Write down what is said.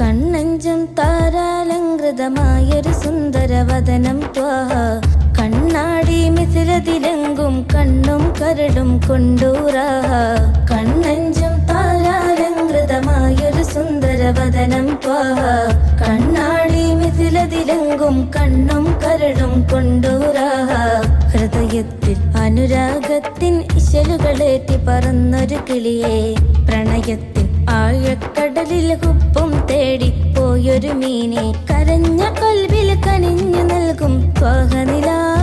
കണ്ണഞ്ചും താരാലങ്കൃതമായൊരു സുന്ദരവദനം ത്വാഹ. കണ്ണാടി മിഥിലതിലെങ്കും കണ്ണും കരടും കൊണ്ടൂറാഹ. കണ്ണഞ്ചും താരാലങ്കൃതമായൊരു സുന്ദരവദനം ത്വാഹ. കണ്ണാടി മിഥിലതിലെങ്കും കണ്ണും കരടും കൊണ്ടൂറാഹ. ഹൃദയത്തിൽ അനുരാഗത്തിൻ ഇശലുകളേറ്റി പറന്നൊരു കിളിയെ, പ്രണയത്തിൻ ആഴക്കടലിൽ ഹുപ്പും തേടി പോയൊരു മീനെ, കരഞ്ഞ കൽവിൽ കനിഞ്ഞു നൽകും ത്വാഹ നിലാ.